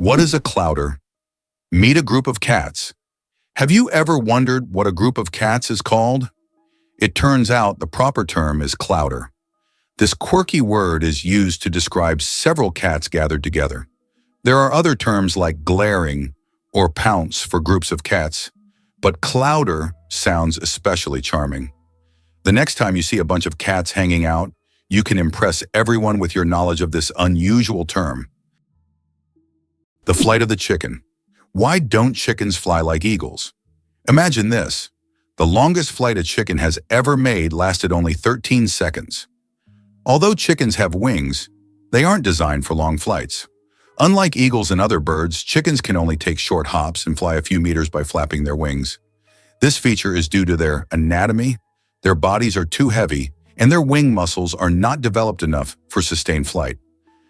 What is a clouder? Meet a group of cats. Have you ever wondered what a group of cats is called? It turns out the proper term is clouder. This quirky word is used to describe several cats gathered together. There are other terms like glaring or pounce for groups of cats, but clouder sounds especially charming. The next time you see a bunch of cats hanging out, you can impress everyone with your knowledge of this unusual term. The flight of the chicken. Why don't chickens fly like eagles? Imagine this. The longest flight a chicken has ever made lasted only 13 seconds. Although chickens have wings, they aren't designed for long flights. Unlike eagles and other birds, chickens can only take short hops and fly a few meters by flapping their wings. This feature is due to their anatomy. Their bodies are too heavy, and their wing muscles are not developed enough for sustained flight.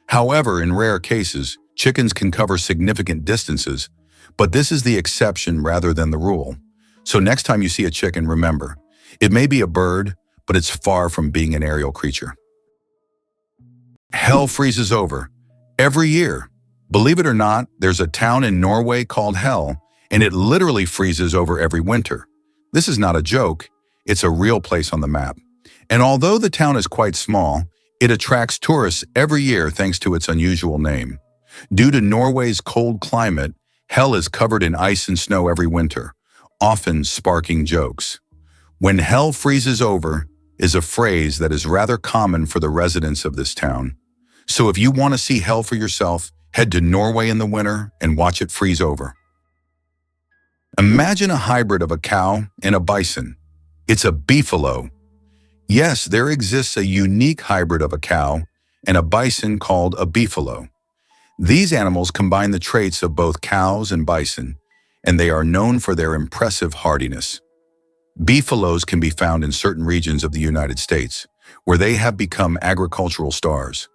However, in rare cases, chickens can cover significant distances, but this is the exception rather than the rule. So next time you see a chicken, remember, it may be a bird, but it's far from being an aerial creature. Hell freezes over every year. Believe it or not, there's a town in Norway called Hell, and it literally freezes over every winter. This is not a joke, it's a real place on the map. And although the town is quite small, it attracts tourists every year thanks to its unusual name. Due to Norway's cold climate, Hell is covered in ice and snow every winter, often sparking jokes. When hell freezes over is a phrase that is rather common for the residents of this town. So if you want to see hell for yourself, head to Norway in the winter and watch it freeze over. Imagine a hybrid of a cow and a bison. It's a beefalo. Yes, there exists a unique hybrid of a cow and a bison called a beefalo. These animals combine the traits of both cows and bison, and they are known for their impressive hardiness. Beefalos can be found in certain regions of the United States, where they have become agricultural stars.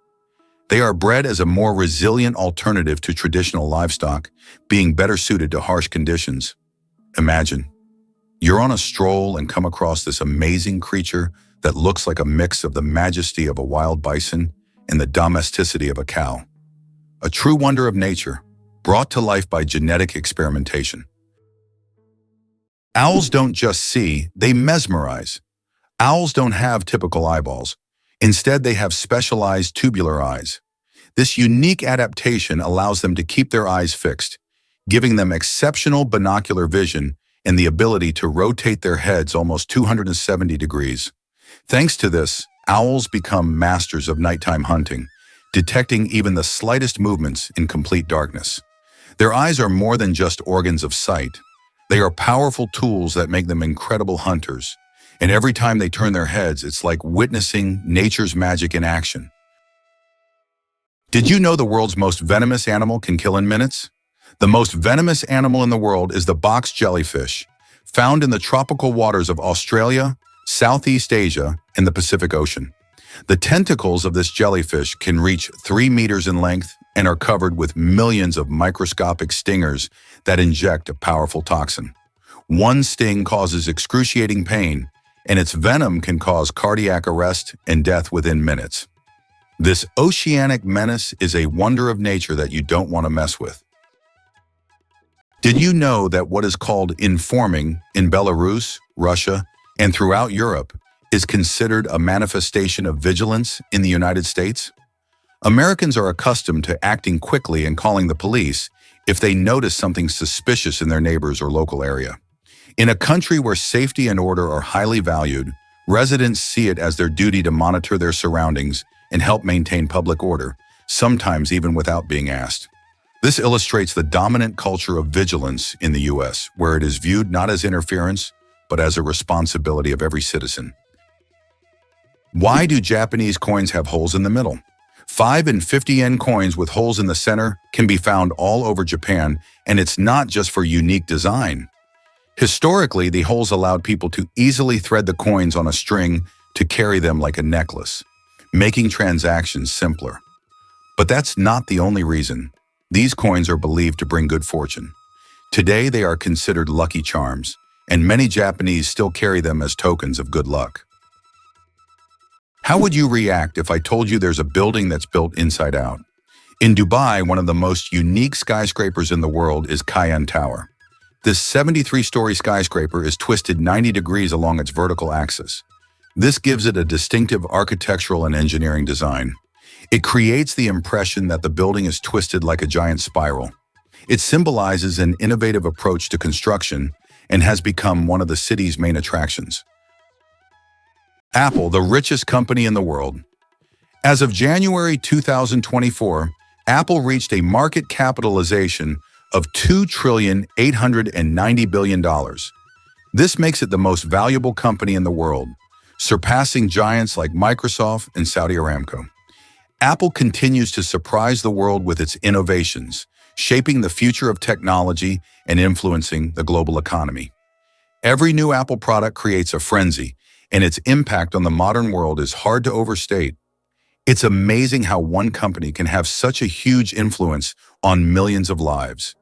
They are bred as a more resilient alternative to traditional livestock, being better suited to harsh conditions. Imagine, you're on a stroll and come across this amazing creature that looks like a mix of the majesty of a wild bison and the domesticity of a cow. A true wonder of nature, brought to life by genetic experimentation. Owls don't just see, they mesmerize. Owls don't have typical eyeballs. Instead, they have specialized tubular eyes. This unique adaptation allows them to keep their eyes fixed, giving them exceptional binocular vision and the ability to rotate their heads almost 270 degrees. Thanks to this, owls become masters of nighttime hunting, detecting even the slightest movements in complete darkness. Their eyes are more than just organs of sight. They are powerful tools that make them incredible hunters. And every time they turn their heads, it's like witnessing nature's magic in action. Did you know the world's most venomous animal can kill in minutes? The most venomous animal in the world is the box jellyfish, found in the tropical waters of Australia, Southeast Asia, and the Pacific Ocean. The tentacles of this jellyfish can reach 3 meters in length and are covered with millions of microscopic stingers that inject a powerful toxin. One sting causes excruciating pain, and its venom can cause cardiac arrest and death within minutes. This oceanic menace is a wonder of nature that you don't want to mess with. Did you know that what is called informing in Belarus, Russia, and throughout Europe is considered a manifestation of vigilance in the United States? Americans are accustomed to acting quickly and calling the police if they notice something suspicious in their neighbors or local area. In a country where safety and order are highly valued, residents see it as their duty to monitor their surroundings and help maintain public order, sometimes even without being asked. This illustrates the dominant culture of vigilance in the U.S., where it is viewed not as interference, but as a responsibility of every citizen. Why do Japanese coins have holes in the middle? 5 and 50 yen coins with holes in the center can be found all over Japan, and it's not just for unique design. Historically, the holes allowed people to easily thread the coins on a string to carry them like a necklace, making transactions simpler. But that's not the only reason. These coins are believed to bring good fortune. Today, they are considered lucky charms, and many Japanese still carry them as tokens of good luck. How would you react if I told you there's a building that's built inside out? In Dubai, one of the most unique skyscrapers in the world is Cayan Tower. This 73-story skyscraper is twisted 90 degrees along its vertical axis. This gives it a distinctive architectural and engineering design. It creates the impression that the building is twisted like a giant spiral. It symbolizes an innovative approach to construction and has become one of the city's main attractions. Apple, the richest company in the world. As of January 2024, Apple reached a market capitalization of $2,890 billion. This makes it the most valuable company in the world, surpassing giants like Microsoft and Saudi Aramco. Apple continues to surprise the world with its innovations, shaping the future of technology and influencing the global economy. Every new Apple product creates a frenzy, and its impact on the modern world is hard to overstate. It's amazing how one company can have such a huge influence on millions of lives.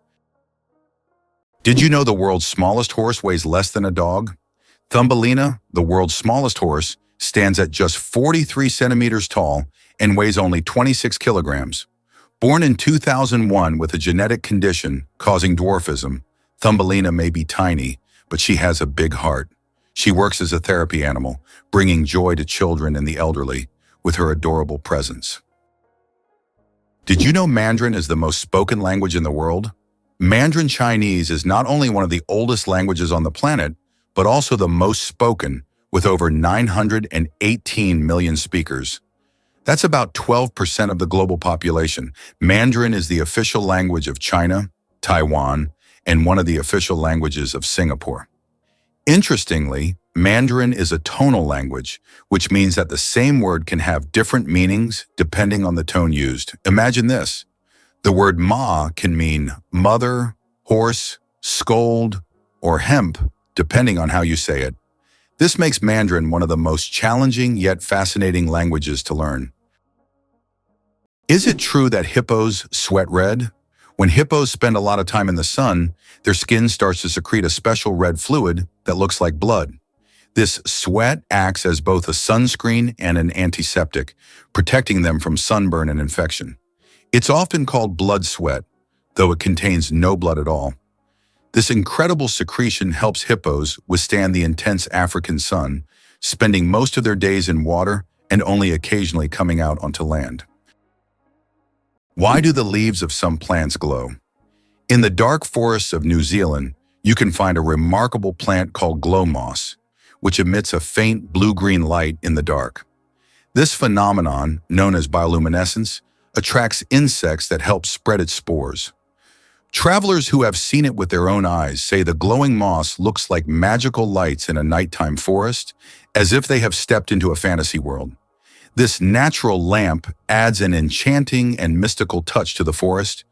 Did you know the world's smallest horse weighs less than a dog? Thumbelina, the world's smallest horse, stands at just 43 centimeters tall and weighs only 26 kilograms. Born in 2001 with a genetic condition causing dwarfism, Thumbelina may be tiny, but she has a big heart. She works as a therapy animal, bringing joy to children and the elderly with her adorable presence. Did you know Mandarin is the most spoken language in the world? Mandarin Chinese is not only one of the oldest languages on the planet, but also the most spoken, with over 918 million speakers. That's about 12% of the global population. Mandarin is the official language of China, Taiwan, and one of the official languages of Singapore. Interestingly, Mandarin is a tonal language, which means that the same word can have different meanings depending on the tone used. Imagine this. The word ma can mean mother, horse, scold, or hemp, depending on how you say it. This makes Mandarin one of the most challenging yet fascinating languages to learn. Is it true that hippos sweat red? When hippos spend a lot of time in the sun, their skin starts to secrete a special red fluid that looks like blood. This sweat acts as both a sunscreen and an antiseptic, protecting them from sunburn and infection. It's often called blood sweat, though it contains no blood at all. This incredible secretion helps hippos withstand the intense African sun, spending most of their days in water and only occasionally coming out onto land. Why do the leaves of some plants glow? In the dark forests of New Zealand, you can find a remarkable plant called glow moss, which emits a faint blue-green light in the dark. This phenomenon, known as bioluminescence, attracts insects that help spread its spores. Travelers who have seen it with their own eyes say the glowing moss looks like magical lights in a nighttime forest, as if they have stepped into a fantasy world. This natural lamp adds an enchanting and mystical touch to the forest.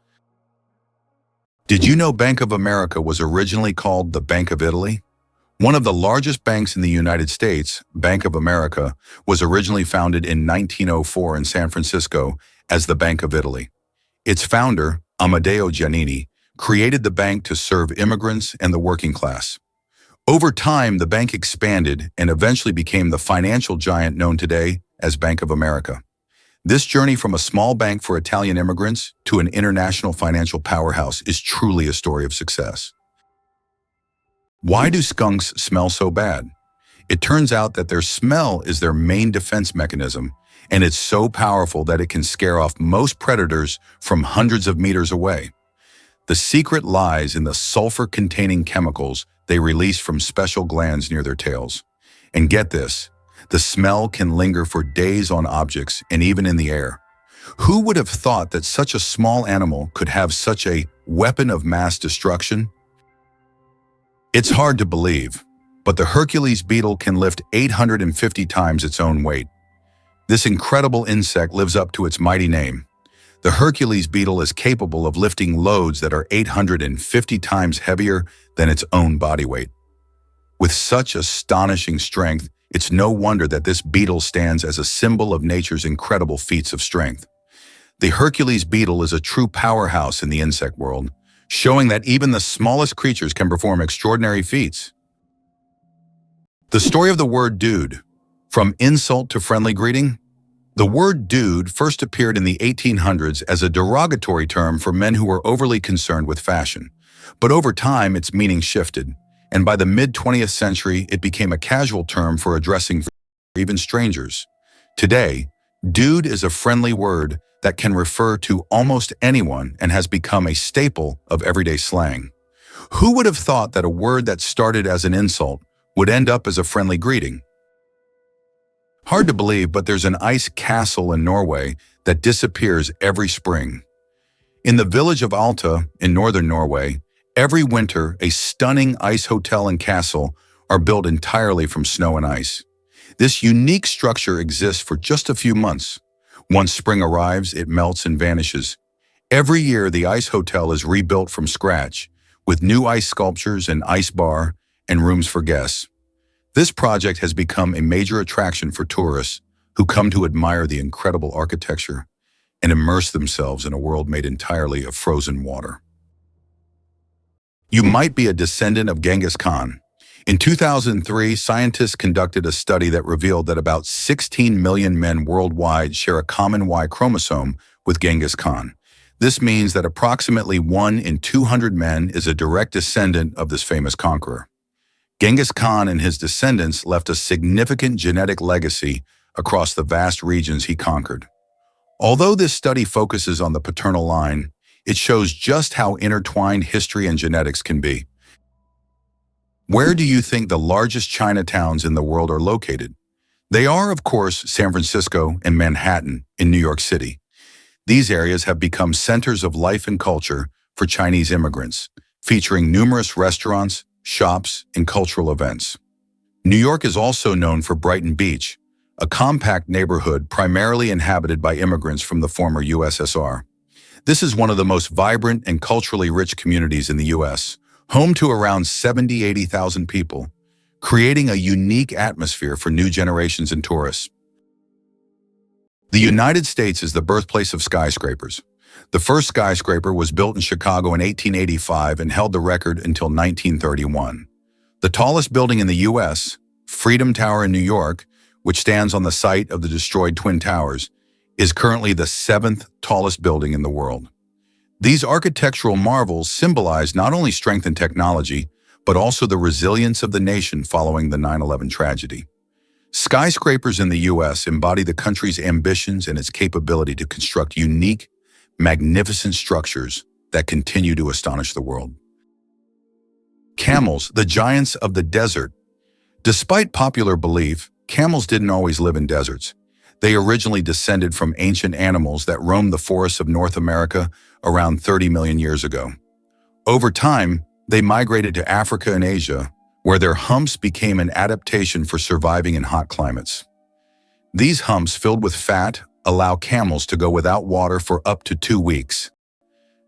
Did you know Bank of America was originally called the Bank of Italy? One of the largest banks in the United States, Bank of America, was originally founded in 1904 in San Francisco as the Bank of Italy. Its founder, Amedeo Giannini, created the bank to serve immigrants and the working class. Over time, the bank expanded and eventually became the financial giant known today as Bank of America. This journey from a small bank for Italian immigrants to an international financial powerhouse is truly a story of success. Why do skunks smell so bad? It turns out that their smell is their main defense mechanism, and it's so powerful that it can scare off most predators from hundreds of meters away. The secret lies in the sulfur-containing chemicals they release from special glands near their tails. And get this, the smell can linger for days on objects and even in the air. Who would have thought that such a small animal could have such a weapon of mass destruction? It's hard to believe, but the Hercules beetle can lift 850 times its own weight. This incredible insect lives up to its mighty name. The Hercules beetle is capable of lifting loads that are 850 times heavier than its own body weight. With such astonishing strength, it's no wonder that this beetle stands as a symbol of nature's incredible feats of strength. The Hercules beetle is a true powerhouse in the insect world, showing that even the smallest creatures can perform extraordinary feats. The story of the word dude, from insult to friendly greeting. The word dude first appeared in the 1800s as a derogatory term for men who were overly concerned with fashion. But over time, its meaning shifted, and by the mid-20th century, it became a casual term for addressing even strangers. Today, dude is a friendly word that can refer to almost anyone and has become a staple of everyday slang. Who would have thought that a word that started as an insult would end up as a friendly greeting? Hard to believe, but there's an ice castle in Norway that disappears every spring. In the village of Alta in northern Norway, every winter a stunning ice hotel and castle are built entirely from snow and ice. This unique structure exists for just a few months. Once spring arrives, it melts and vanishes. Every year, the ice hotel is rebuilt from scratch, with new ice sculptures, an ice bar, and rooms for guests. This project has become a major attraction for tourists who come to admire the incredible architecture and immerse themselves in a world made entirely of frozen water. You might be a descendant of Genghis Khan. In 2003, scientists conducted a study that revealed that about 16 million men worldwide share a common Y chromosome with Genghis Khan. This means that approximately 1 in 200 men is a direct descendant of this famous conqueror. Genghis Khan and his descendants left a significant genetic legacy across the vast regions he conquered. Although this study focuses on the paternal line, it shows just how intertwined history and genetics can be. Where do you think the largest Chinatowns in the world are located? They are, of course, San Francisco and Manhattan in New York City. These areas have become centers of life and culture for Chinese immigrants, featuring numerous restaurants, shops, and cultural events. New York is also known for Brighten Beach, a compact neighborhood primarily inhabited by immigrants from the former USSR. This is one of the most vibrant and culturally rich communities in the U.S., home to around 80,000 people, creating a unique atmosphere for new generations and tourists. The United States is the birthplace of skyscrapers. The first skyscraper was built in Chicago in 1885 and held the record until 1931. The tallest building in the U.S., Freedom Tower in New York, which stands on the site of the destroyed Twin Towers, is currently the 7th tallest building in the world. These architectural marvels symbolize not only strength and technology, but also the resilience of the nation following the 9/11 tragedy. Skyscrapers in the U.S. embody the country's ambitions and its capability to construct unique, magnificent structures that continue to astonish the world. Camels, the giants of the desert. Despite popular belief, camels didn't always live in deserts. They originally descended from ancient animals that roamed the forests of North America around 30 million years ago. Over time, they migrated to Africa and Asia, where their humps became an adaptation for surviving in hot climates. These humps, filled with fat, allow camels to go without water for up to 2 weeks.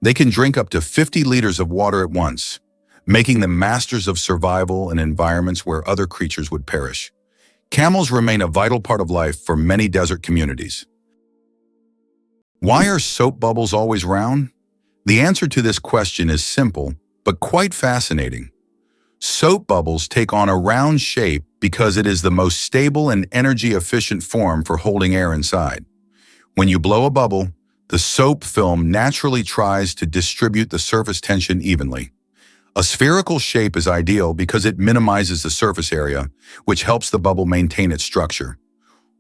They can drink up to 50 liters of water at once, making them masters of survival in environments where other creatures would perish. Camels remain a vital part of life for many desert communities. Why are soap bubbles always round? The answer to this question is simple, but quite fascinating. Soap bubbles take on a round shape because it is the most stable and energy-efficient form for holding air inside. When you blow a bubble, the soap film naturally tries to distribute the surface tension evenly. A spherical shape is ideal because it minimizes the surface area, which helps the bubble maintain its structure.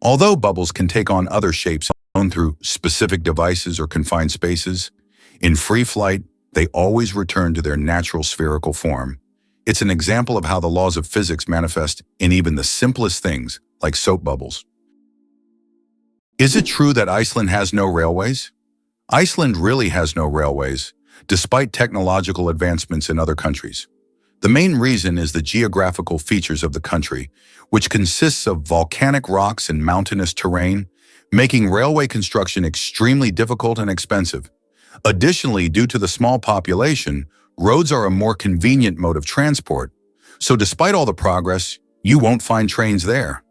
Although bubbles can take on other shapes through specific devices or confined spaces, in free flight, they always return to their natural spherical form. It's an example of how the laws of physics manifest in even the simplest things, like soap bubbles. Is it true that Iceland has no railways? Iceland really has no railways, despite technological advancements in other countries. The main reason is the geographical features of the country, which consists of volcanic rocks and mountainous terrain, making railway construction extremely difficult and expensive. Additionally, due to the small population, roads are a more convenient mode of transport, so despite all the progress, you won't find trains there.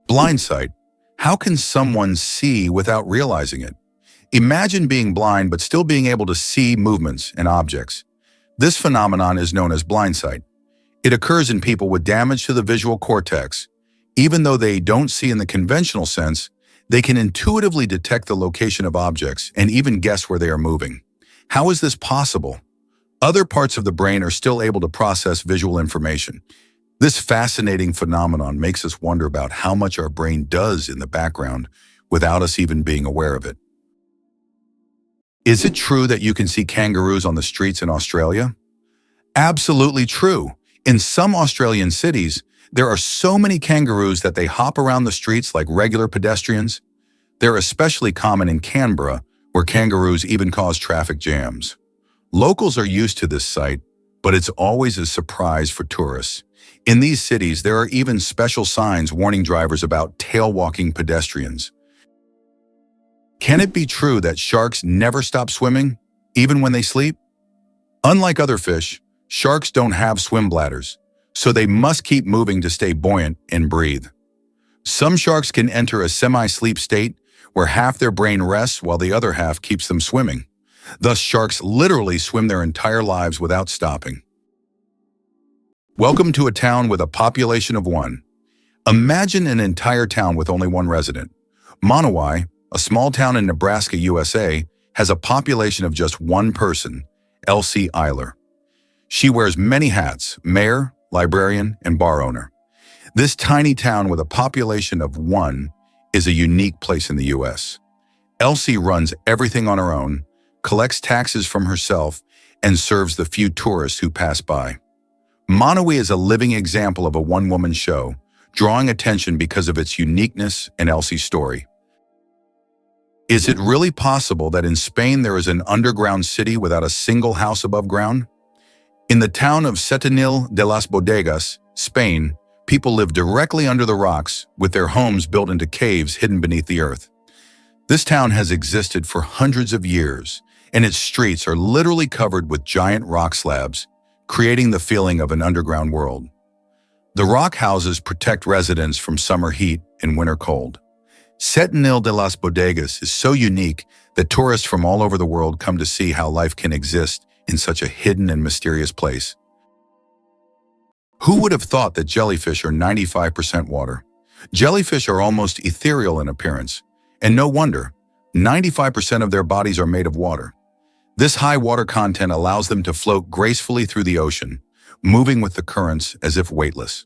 Blindsight. How can someone see without realizing it? Imagine being blind but still being able to see movements and objects. This phenomenon is known as blindsight. It occurs in people with damage to the visual cortex. Even though they don't see in the conventional sense, They can intuitively detect the location of objects and even guess where they are moving. How is this possible? Other parts of the brain are still able to process visual information. This fascinating phenomenon makes us wonder about how much our brain does in the background without us even being aware of it. Is it true that you can see kangaroos on the streets in Australia? Absolutely true. In some Australian cities, there are so many kangaroos that they hop around the streets like regular pedestrians. They're especially common in Canberra, where kangaroos even cause traffic jams. Locals are used to this sight, but it's always a surprise for tourists. In these cities, there are even special signs warning drivers about tail-walking pedestrians. Can it be true that sharks never stop swimming, even when they sleep? Unlike other fish, sharks don't have swim bladders, so they must keep moving to stay buoyant and breathe. Some sharks can enter a semi-sleep state where half their brain rests while the other half keeps them swimming. Thus, sharks literally swim their entire lives without stopping. Welcome to a town with a population of 1. Imagine an entire town with only 1 resident. Monowi, a small town in Nebraska, USA, has a population of just 1 person, Elsie Eiler. She wears many hats: mayor, librarian, and bar owner. This tiny town with a population of 1 is a unique place in the US. Elsie runs everything on her own, collects taxes from herself, and serves the few tourists who pass by. Monowi is a living example of a one-woman show, drawing attention because of its uniqueness and Elsie's story. Is it really possible that in Spain there is an underground city without a single house above ground? In the town of Setenil de las Bodegas, Spain, people live directly under the rocks with their homes built into caves hidden beneath the earth. This town has existed for hundreds of years, and its streets are literally covered with giant rock slabs, creating the feeling of an underground world. The rock houses protect residents from summer heat and winter cold. Setenil de las Bodegas is so unique that tourists from all over the world come to see how life can exist in such a hidden and mysterious place. Who would have thought that jellyfish are 95% water? Jellyfish are almost ethereal in appearance, and no wonder, 95% of their bodies are made of water. This high water content allows them to float gracefully through the ocean, moving with the currents as if weightless.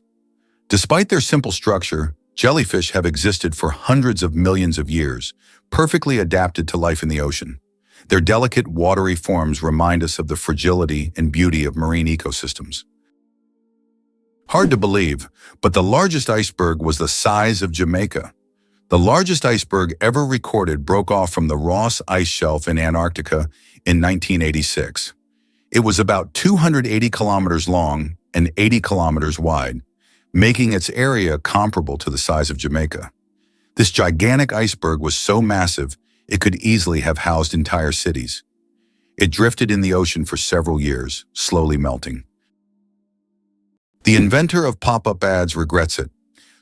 Despite their simple structure, jellyfish have existed for hundreds of millions of years, perfectly adapted to life in the ocean. Their delicate, watery forms remind us of the fragility and beauty of marine ecosystems. Hard to believe, but the largest iceberg was the size of Jamaica. The largest iceberg ever recorded broke off from the Ross Ice Shelf in Antarctica in 1986. It was about 280 kilometers long and 80 kilometers wide, making its area comparable to the size of Jamaica. This gigantic iceberg was so massive, it could easily have housed entire cities. It drifted in the ocean for several years, slowly melting. The inventor of pop-up ads regrets it.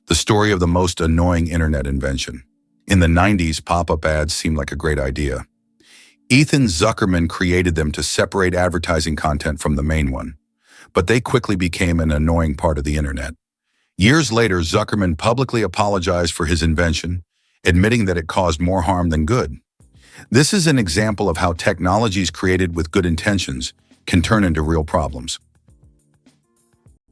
The story of the most annoying internet invention. In the 90s, pop-up ads seemed like a great idea. Ethan Zuckerman created them to separate advertising content from the main one, but they quickly became an annoying part of the internet. Years later, Zuckerman publicly apologized for his invention, admitting that it caused more harm than good. This is an example of how technologies created with good intentions can turn into real problems.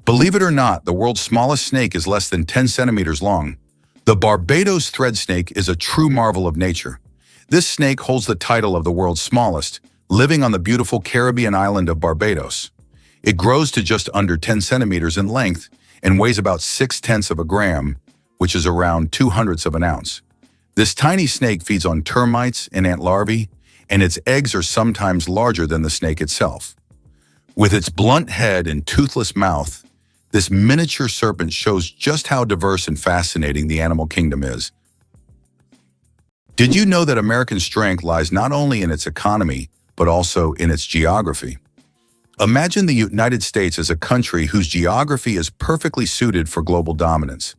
Believe it or not, the world's smallest snake is less than 10 centimeters long. The Barbados thread snake is a true marvel of nature. This snake holds the title of the world's smallest, living on the beautiful Caribbean island of Barbados. It grows to just under 10 centimeters in length and weighs about 0.6 of a gram, which is around 0.02 of an ounce. This tiny snake feeds on termites and ant larvae, and its eggs are sometimes larger than the snake itself. With its blunt head and toothless mouth, this miniature serpent shows just how diverse and fascinating the animal kingdom is. Did you know that American strength lies not only in its economy, but also in its geography? Imagine the United States as a country whose geography is perfectly suited for global dominance.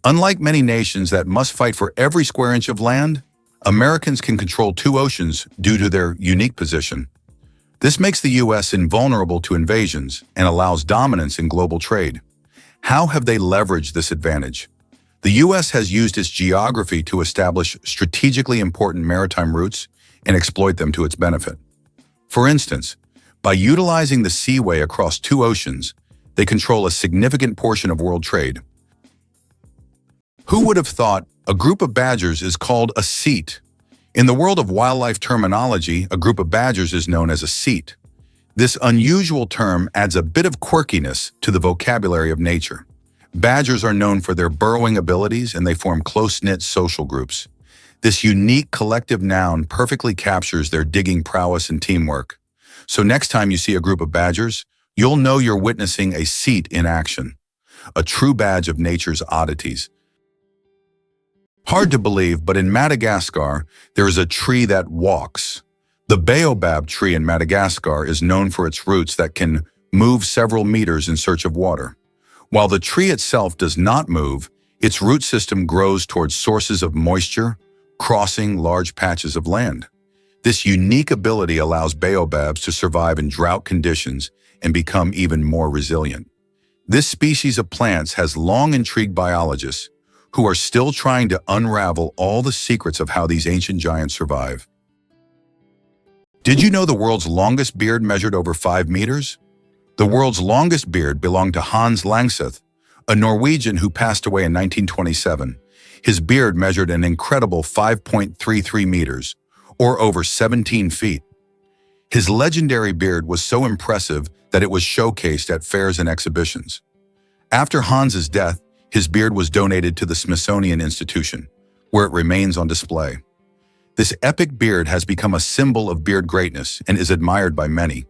Unlike many nations that must fight for every square inch of land, Americans can control 2 oceans due to their unique position. This makes the U.S. invulnerable to invasions and allows dominance in global trade. How have they leveraged this advantage? The U.S. has used its geography to establish strategically important maritime routes and exploit them to its benefit. For instance, by utilizing the seaway across two oceans, they control a significant portion of world trade. Who would have thought a group of badgers is called a seat? In the world of wildlife terminology, a group of badgers is known as a seat. This unusual term adds a bit of quirkiness to the vocabulary of nature. Badgers are known for their burrowing abilities, and they form close-knit social groups. This unique collective noun perfectly captures their digging prowess and teamwork. So next time you see a group of badgers, you'll know you're witnessing a seat in action, a true badge of nature's oddities. Hard to believe, but in Madagascar, there is a tree that walks. The baobab tree in Madagascar is known for its roots that can move several meters in search of water. While the tree itself does not move, its root system grows towards sources of moisture, crossing large patches of land. This unique ability allows baobabs to survive in drought conditions and become even more resilient. This species of plants has long intrigued biologists who are still trying to unravel all the secrets of how these ancient giants survive. Did you know the world's longest beard measured over 5 meters? The world's longest beard belonged to Hans Langseth, a Norwegian who passed away in 1927. His beard measured an incredible 5.33 meters, or over 17 feet. His legendary beard was so impressive that it was showcased at fairs and exhibitions. After Hans's death, his beard was donated to the Smithsonian Institution, where it remains on display. This epic beard has become a symbol of beard greatness and is admired by many.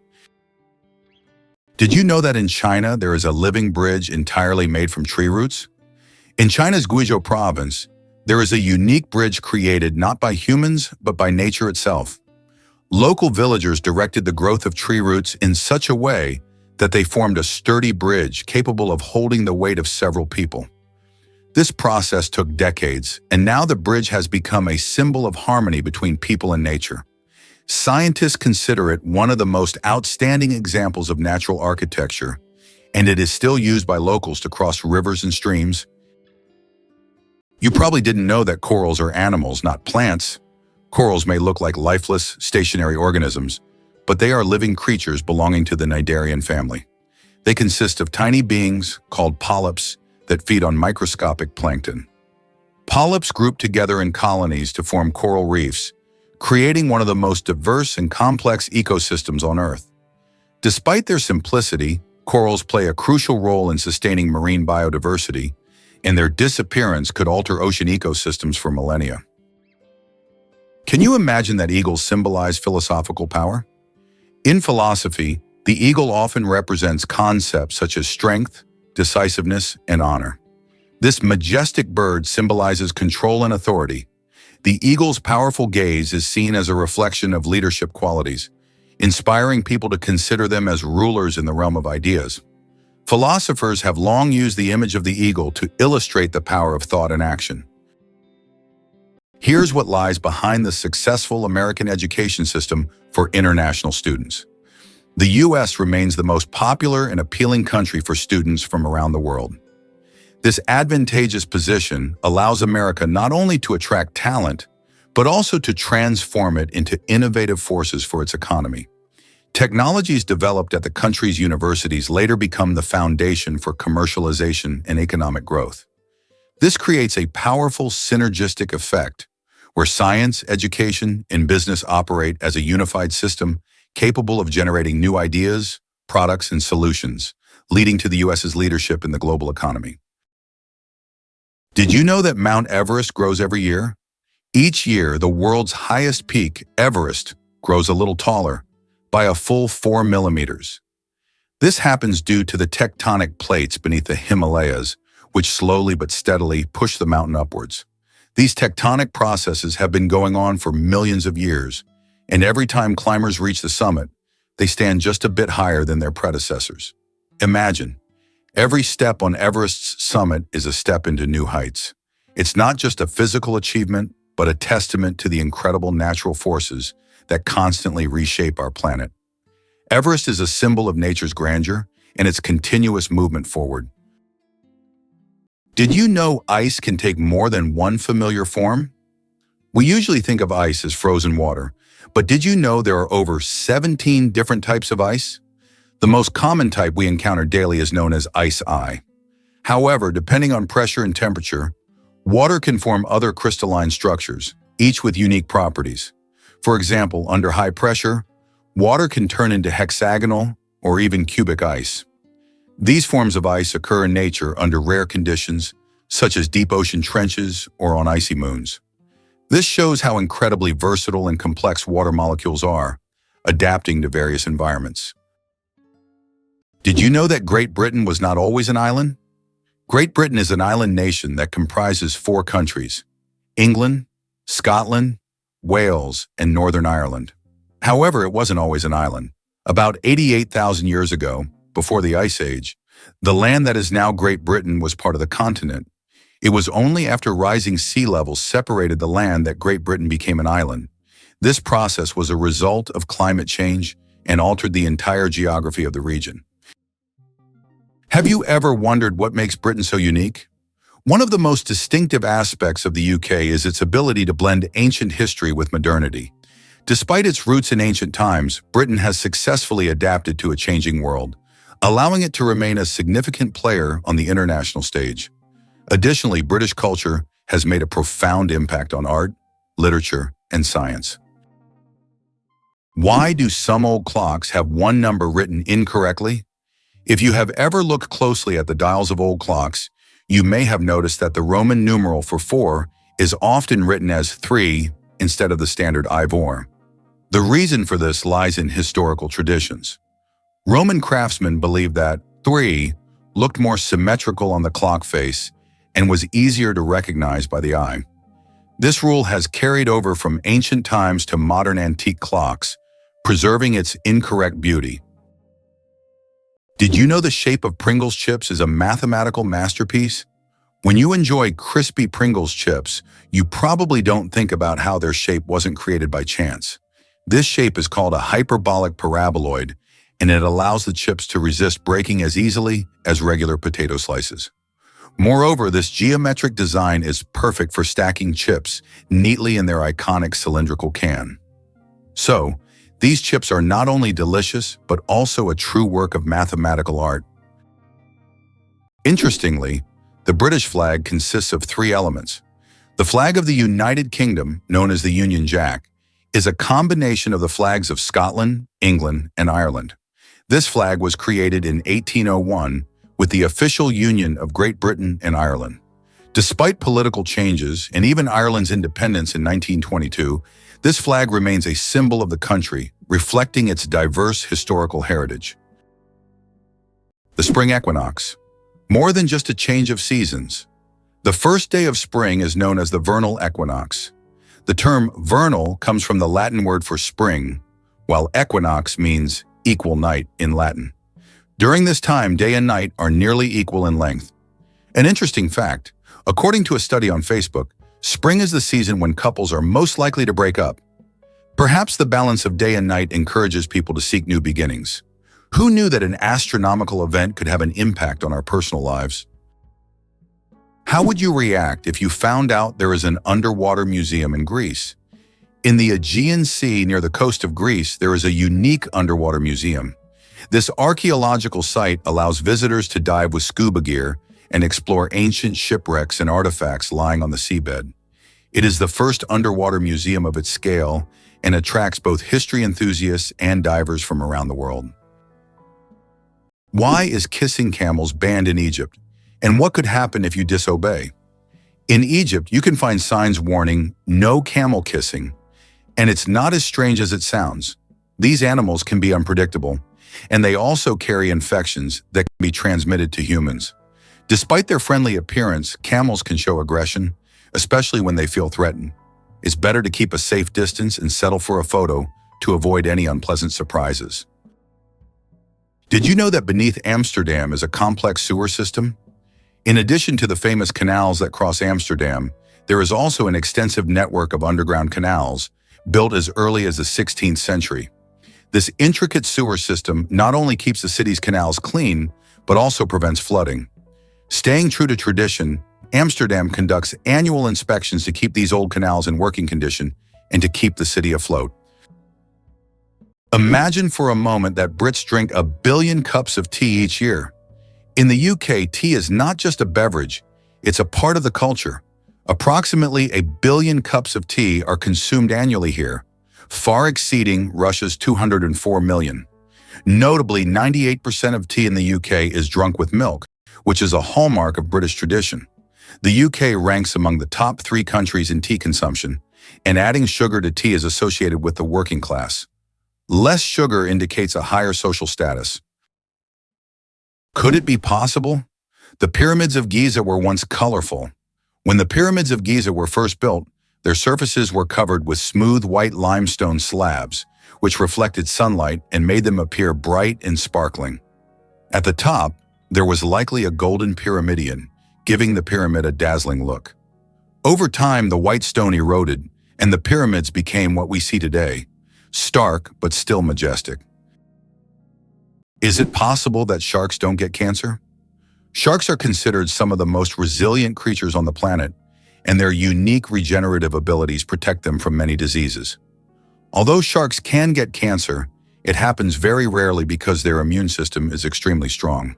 Did you know that in China there is a living bridge entirely made from tree roots? In China's Guizhou province, there is a unique bridge created not by humans but by nature itself. Local villagers directed the growth of tree roots in such a way that they formed a sturdy bridge capable of holding the weight of several people. This process took decades, and now the bridge has become a symbol of harmony between people and nature. Scientists consider it one of the most outstanding examples of natural architecture, and it is still used by locals to cross rivers and streams. You probably didn't know that corals are animals, not plants. Corals may look like lifeless, stationary organisms, but they are living creatures belonging to the Cnidarian family. They consist of tiny beings called polyps that feed on microscopic plankton. Polyps group together in colonies to form coral reefs, creating one of the most diverse and complex ecosystems on Earth. Despite their simplicity, corals play a crucial role in sustaining marine biodiversity, and their disappearance could alter ocean ecosystems for millennia. Can you imagine that eagles symbolize philosophical power? In philosophy, the eagle often represents concepts such as strength, decisiveness, and honor. This majestic bird symbolizes control and authority. The eagle's powerful gaze is seen as a reflection of leadership qualities, inspiring people to consider them as rulers in the realm of ideas. Philosophers have long used the image of the eagle to illustrate the power of thought and action. Here's what lies behind the successful American education system for international students. The U.S. remains the most popular and appealing country for students from around the world. This advantageous position allows America not only to attract talent, but also to transform it into innovative forces for its economy. Technologies developed at the country's universities later become the foundation for commercialization and economic growth. This creates a powerful synergistic effect where science, education, and business operate as a unified system capable of generating new ideas, products, and solutions, leading to the U.S.'s leadership in the global economy. Did you know that Mount Everest grows every year? Each year, the world's highest peak, Everest, grows a little taller, by a full 4 millimeters. This happens due to the tectonic plates beneath the Himalayas, which slowly but steadily push the mountain upwards. These tectonic processes have been going on for millions of years, and every time climbers reach the summit, they stand just a bit higher than their predecessors. Imagine, every step on Everest's summit is a step into new heights. It's not just a physical achievement, but a testament to the incredible natural forces that constantly reshape our planet. Everest is a symbol of nature's grandeur and its continuous movement forward. Did you know ice can take more than one familiar form? We usually think of ice as frozen water, but did you know there are over 17 different types of ice? The most common type we encounter daily is known as ice. However, depending on pressure and temperature, water can form other crystalline structures, each with unique properties. For example, under high pressure, water can turn into hexagonal or even cubic ice. These forms of ice occur in nature under rare conditions, such as deep ocean trenches or on icy moons. This shows how incredibly versatile and complex water molecules are, adapting to various environments. Did you know that Great Britain was not always an island? Great Britain is an island nation that comprises 4 countries: England, Scotland, Wales, and Northern Ireland. However, it wasn't always an island. About 88,000 years ago, before the Ice Age, the land that is now Great Britain was part of the continent. It was only after rising sea levels separated the land that Great Britain became an island. This process was a result of climate change and altered the entire geography of the region. Have you ever wondered what makes Britain so unique? One of the most distinctive aspects of the UK is its ability to blend ancient history with modernity. Despite its roots in ancient times, Britain has successfully adapted to a changing world, allowing it to remain a significant player on the international stage. Additionally, British culture has made a profound impact on art, literature, and science. Why do some old clocks have one number written incorrectly? If you have ever looked closely at the dials of old clocks, you may have noticed that the Roman numeral for 4 is often written as 3 instead of the standard Ivor. The reason for this lies in historical traditions. Roman craftsmen believed that 3 looked more symmetrical on the clock face and was easier to recognize by the eye. This rule has carried over from ancient times to modern antique clocks, preserving its incorrect beauty. Did you know the shape of Pringles chips is a mathematical masterpiece? When you enjoy crispy Pringles chips, you probably don't think about how their shape wasn't created by chance. This shape is called a hyperbolic paraboloid, and it allows the chips to resist breaking as easily as regular potato slices. Moreover, this geometric design is perfect for stacking chips neatly in their iconic cylindrical can. So, these chips are not only delicious, but also a true work of mathematical art. Interestingly, the British flag consists of 3 elements. The flag of the United Kingdom, known as the Union Jack, is a combination of the flags of Scotland, England, and Ireland. This flag was created in 1801 with the official union of Great Britain and Ireland. Despite political changes and even Ireland's independence in 1922, this flag remains a symbol of the country, reflecting its diverse historical heritage. The spring equinox. More than just a change of seasons. The first day of spring is known as the vernal equinox. The term vernal comes from the Latin word for spring, while equinox means equal night in Latin. During this time, day and night are nearly equal in length. An interesting fact, according to a study on Facebook, spring is the season when couples are most likely to break up. Perhaps the balance of day and night encourages people to seek new beginnings. Who knew that an astronomical event could have an impact on our personal lives? How would you react if you found out there is an underwater museum in Greece? In the Aegean Sea near the coast of Greece, there is a unique underwater museum. This archaeological site allows visitors to dive with scuba gear and explore ancient shipwrecks and artifacts lying on the seabed. It is the first underwater museum of its scale and attracts both history enthusiasts and divers from around the world. Why is kissing camels banned in Egypt? And what could happen if you disobey? In Egypt, you can find signs warning, "No camel kissing." And it's not as strange as it sounds. These animals can be unpredictable, and they also carry infections that can be transmitted to humans. Despite their friendly appearance, camels can show aggression, especially when they feel threatened. It's better to keep a safe distance and settle for a photo to avoid any unpleasant surprises. Did you know that beneath Amsterdam is a complex sewer system? In addition to the famous canals that cross Amsterdam, there is also an extensive network of underground canals built as early as the 16th century. This intricate sewer system not only keeps the city's canals clean, but also prevents flooding. Staying true to tradition, Amsterdam conducts annual inspections to keep these old canals in working condition and to keep the city afloat. Imagine for a moment that Brits drink 1 billion cups of tea each year. In the UK, tea is not just a beverage, it's a part of the culture. Approximately 1 billion cups of tea are consumed annually here, far exceeding Russia's 204 million. Notably, 98% of tea in the UK is drunk with milk, which is a hallmark of British tradition. The UK ranks among the top 3 countries in tea consumption, and adding sugar to tea is associated with the working class. Less sugar indicates a higher social status. Could it be possible? The pyramids of Giza were once colorful. When the pyramids of Giza were first built, their surfaces were covered with smooth white limestone slabs, which reflected sunlight and made them appear bright and sparkling. At the top, there was likely a golden pyramidion, giving the pyramid a dazzling look. Over time, the white stone eroded, and the pyramids became what we see today, stark but still majestic. Is it possible that sharks don't get cancer? Sharks are considered some of the most resilient creatures on the planet, and their unique regenerative abilities protect them from many diseases. Although sharks can get cancer, it happens very rarely because their immune system is extremely strong.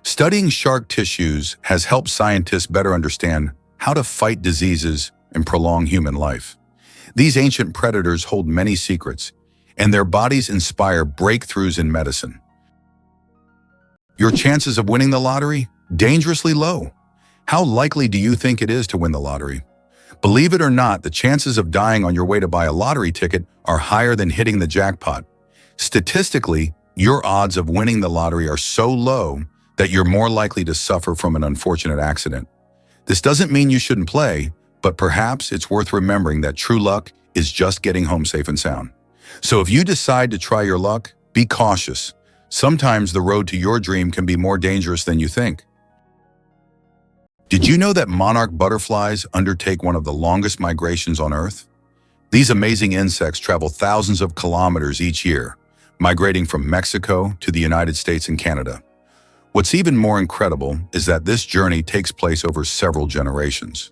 Studying shark tissues has helped scientists better understand how to fight diseases and prolong human life. These ancient predators hold many secrets, and their bodies inspire breakthroughs in medicine. Your chances of winning the lottery? Dangerously low. How likely do you think it is to win the lottery? Believe it or not, the chances of dying on your way to buy a lottery ticket are higher than hitting the jackpot. Statistically, your odds of winning the lottery are so low that you're more likely to suffer from an unfortunate accident. This doesn't mean you shouldn't play, but perhaps it's worth remembering that true luck is just getting home safe and sound. So if you decide to try your luck, be cautious. Sometimes the road to your dream can be more dangerous than you think. Did you know that monarch butterflies undertake one of the longest migrations on Earth? These amazing insects travel thousands of kilometers each year, migrating from Mexico to the United States and Canada. What's even more incredible is that this journey takes place over several generations.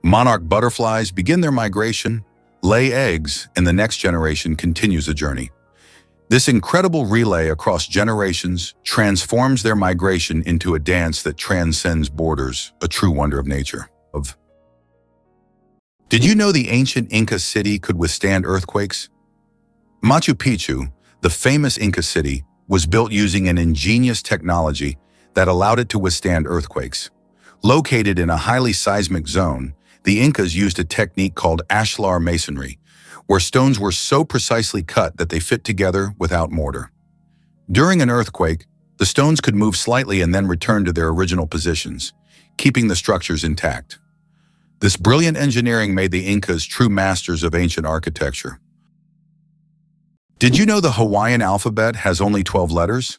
Monarch butterflies begin their migration, lay eggs, and the next generation continues the journey. This incredible relay across generations transforms their migration into a dance that transcends borders, a true wonder of nature. Did you know the ancient Inca city could withstand earthquakes? Machu Picchu, the famous Inca city, was built using an ingenious technology that allowed it to withstand earthquakes. Located in a highly seismic zone, the Incas used a technique called ashlar masonry, where stones were so precisely cut that they fit together without mortar. During an earthquake, the stones could move slightly and then return to their original positions, keeping the structures intact. This brilliant engineering made the Incas true masters of ancient architecture. Did you know the Hawaiian alphabet has only 12 letters?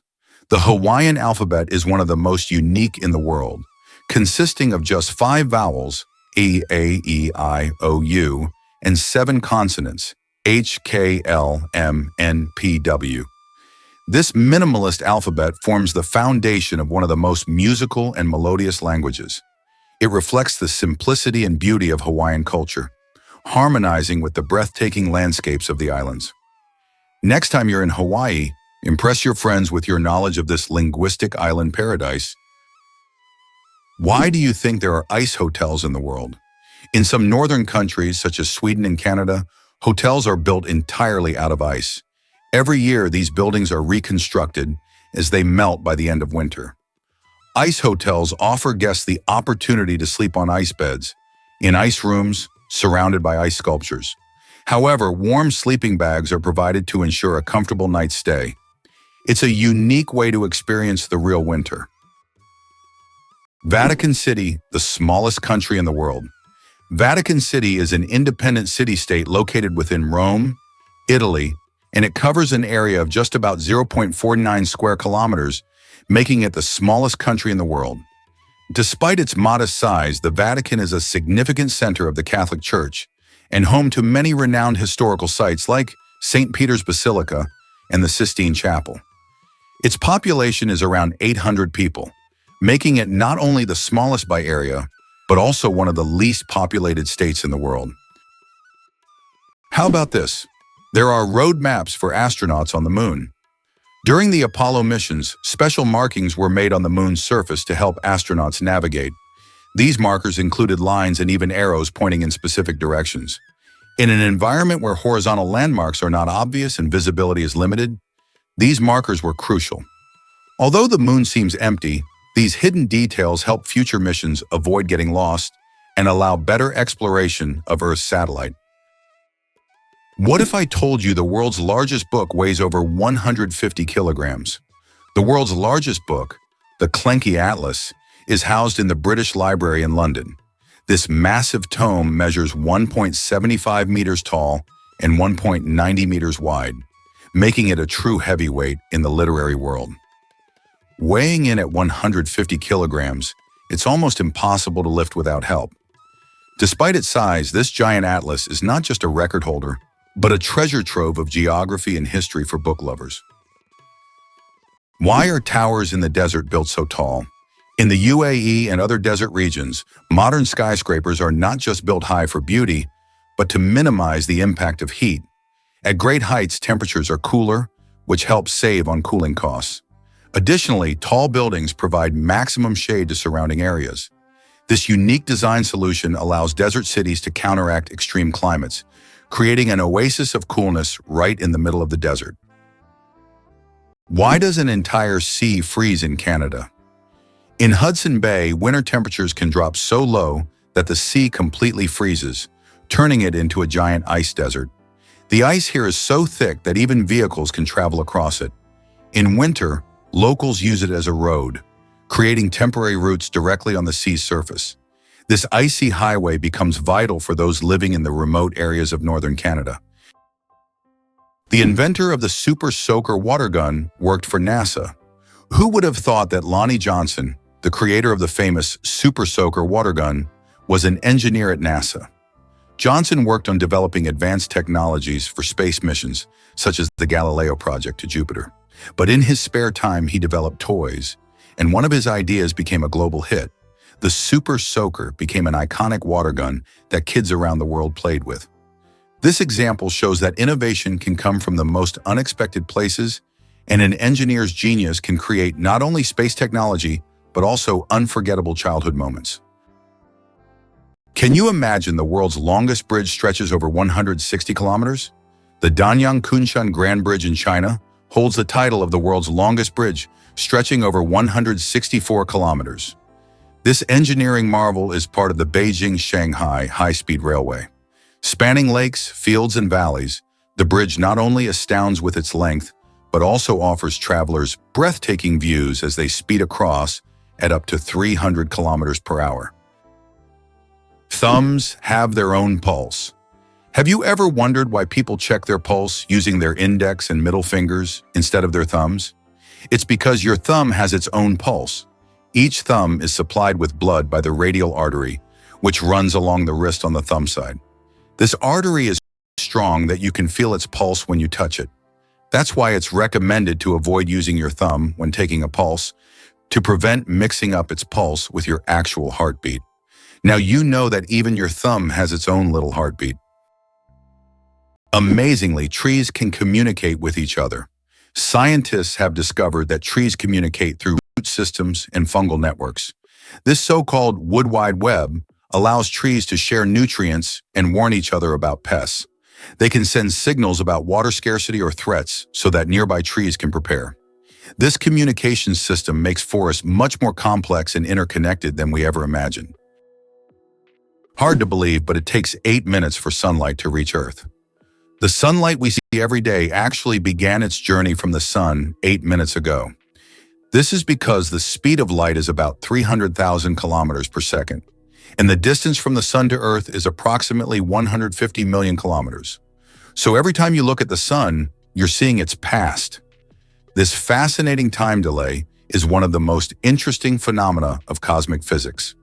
The Hawaiian alphabet is one of the most unique in the world, consisting of just 5 vowels, E, A, E, I, O, U, and 7 consonants, H, K, L, M, N, P, W. This minimalist alphabet forms the foundation of one of the most musical and melodious languages. It reflects the simplicity and beauty of Hawaiian culture, harmonizing with the breathtaking landscapes of the islands. Next time you're in Hawaii, impress your friends with your knowledge of this linguistic island paradise. Why do you think there are ice hotels in the world? In some northern countries, such as Sweden and Canada, hotels are built entirely out of ice. Every year, these buildings are reconstructed as they melt by the end of winter. Ice hotels offer guests the opportunity to sleep on ice beds, in ice rooms, surrounded by ice sculptures. However, warm sleeping bags are provided to ensure a comfortable night's stay. It's a unique way to experience the real winter. Vatican City, the smallest country in the world. Vatican City is an independent city-state located within Rome, Italy, and it covers an area of just about 0.49 square kilometers, making it the smallest country in the world. Despite its modest size, the Vatican is a significant center of the Catholic Church and home to many renowned historical sites like St. Peter's Basilica and the Sistine Chapel. Its population is around 800 people, making it not only the smallest by area, but also one of the least populated states in the world. How about this? There are road maps for astronauts on the moon. During the Apollo missions, special markings were made on the moon's surface to help astronauts navigate. These markers included lines and even arrows pointing in specific directions. In an environment where horizontal landmarks are not obvious and visibility is limited, these markers were crucial. Although the moon seems empty, these hidden details help future missions avoid getting lost and allow better exploration of Earth's satellite. What if I told you the world's largest book weighs over 150 kilograms? The world's largest book, the Clenky Atlas, is housed in the British Library in London. This massive tome measures 1.75 meters tall and 1.90 meters wide, making it a true heavyweight in the literary world. Weighing in at 150 kilograms, it's almost impossible to lift without help. Despite its size, this giant atlas is not just a record holder, but a treasure trove of geography and history for book lovers. Why are towers in the desert built so tall? In the UAE and other desert regions, modern skyscrapers are not just built high for beauty, but to minimize the impact of heat. At great heights, temperatures are cooler, which helps save on cooling costs. Additionally, tall buildings provide maximum shade to surrounding areas. This unique design solution allows desert cities to counteract extreme climates, creating an oasis of coolness right in the middle of the desert. Why does an entire sea freeze in Canada? In Hudson Bay, winter temperatures can drop so low that the sea completely freezes, turning it into a giant ice desert. The ice here is so thick that even vehicles can travel across it. In winter, locals use it as a road, creating temporary routes directly on the sea's surface. This icy highway becomes vital for those living in the remote areas of northern Canada. The inventor of the Super Soaker water gun worked for NASA. Who would have thought that Lonnie Johnson, the creator of the famous Super Soaker water gun, was an engineer at NASA? Johnson worked on developing advanced technologies for space missions, such as the Galileo project to Jupiter. But in his spare time, he developed toys, and one of his ideas became a global hit. The Super Soaker became an iconic water gun that kids around the world played with. This example shows that innovation can come from the most unexpected places, and an engineer's genius can create not only space technology, but also unforgettable childhood moments. Can you imagine the world's longest bridge stretches over 160 kilometers? The Danyang Kunshan Grand Bridge in China holds the title of the world's longest bridge, stretching over 164 kilometers. This engineering marvel is part of the Beijing-Shanghai high-speed railway. Spanning lakes, fields, and valleys, the bridge not only astounds with its length, but also offers travelers breathtaking views as they speed across at up to 300 kilometers per hour. Thumbs have their own pulse. Have you ever wondered why people check their pulse using their index and middle fingers instead of their thumbs? It's because your thumb has its own pulse. Each thumb is supplied with blood by the radial artery, which runs along the wrist on the thumb side. This artery is strong that you can feel its pulse when you touch it. That's why it's recommended to avoid using your thumb when taking a pulse, to prevent mixing up its pulse with your actual heartbeat. Now you know that even your thumb has its own little heartbeat. Amazingly, trees can communicate with each other. Scientists have discovered that trees communicate through root systems and fungal networks. This so-called wood wide web allows trees to share nutrients and warn each other about pests. They can send signals about water scarcity or threats so that nearby trees can prepare. This communication system makes forests much more complex and interconnected than we ever imagined. Hard to believe, but it takes 8 minutes for sunlight to reach Earth. The sunlight we see every day actually began its journey from the sun 8 minutes ago. This is because the speed of light is about 300,000 kilometers per second, and the distance from the sun to Earth is approximately 150 million kilometers. So every time you look at the sun, you're seeing its past. This fascinating time delay is one of the most interesting phenomena of cosmic physics.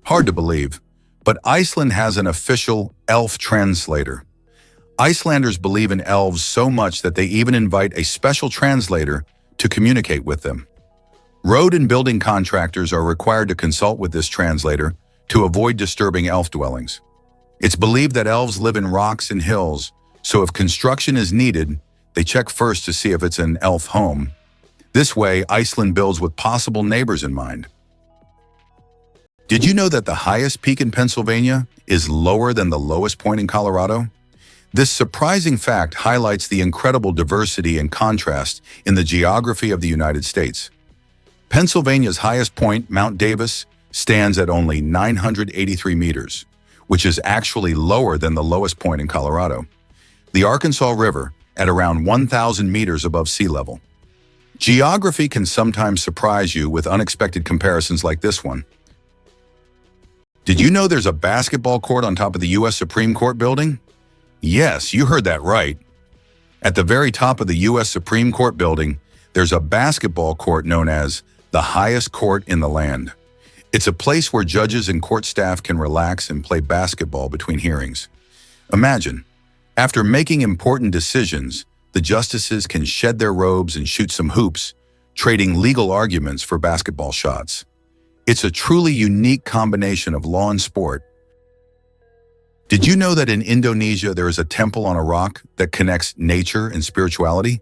Hard to believe, but Iceland has an official elf translator. Icelanders believe in elves so much that they even invite a special translator to communicate with them. Road and building contractors are required to consult with this translator to avoid disturbing elf dwellings. It's believed that elves live in rocks and hills, so if construction is needed, they check first to see if it's an elf home. This way, Iceland builds with possible neighbors in mind. Did you know that the highest peak in Pennsylvania is lower than the lowest point in Colorado? This surprising fact highlights the incredible diversity and contrast in the geography of the United States. Pennsylvania's highest point, Mount Davis, stands at only 983 meters, which is actually lower than the lowest point in Colorado. The Arkansas River, at around 1,000 meters above sea level. Geography can sometimes surprise you with unexpected comparisons like this one. Did you know there's a basketball court on top of the U.S. Supreme Court building? Yes, you heard that right. At the very top of the U.S. Supreme Court building, there's a basketball court known as the highest court in the land. It's a place where judges and court staff can relax and play basketball between hearings. Imagine, after making important decisions, the justices can shed their robes and shoot some hoops, trading legal arguments for basketball shots. It's a truly unique combination of law and sport. Did you know that in Indonesia there is a temple on a rock that connects nature and spirituality?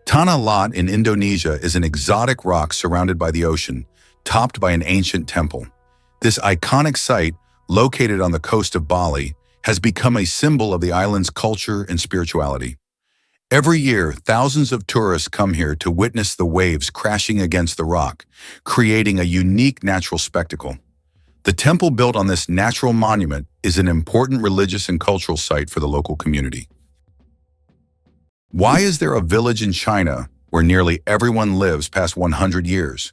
Tanah Lot in Indonesia is an exotic rock surrounded by the ocean, topped by an ancient temple. This iconic site, located on the coast of Bali, has become a symbol of the island's culture and spirituality. Every year, thousands of tourists come here to witness the waves crashing against the rock, creating a unique natural spectacle. The temple built on this natural monument is an important religious and cultural site for the local community. Why is there a village in China where nearly everyone lives past 100 years?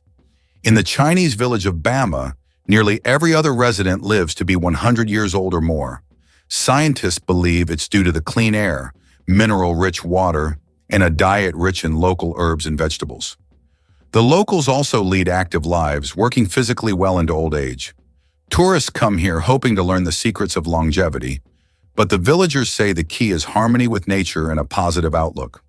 In the Chinese village of Bama, nearly every other resident lives to be 100 years old or more. Scientists believe it's due to the clean air, mineral-rich water, and a diet rich in local herbs and vegetables. The locals also lead active lives, working physically well into old age. Tourists come here hoping to learn the secrets of longevity, but the villagers say the key is harmony with nature and a positive outlook.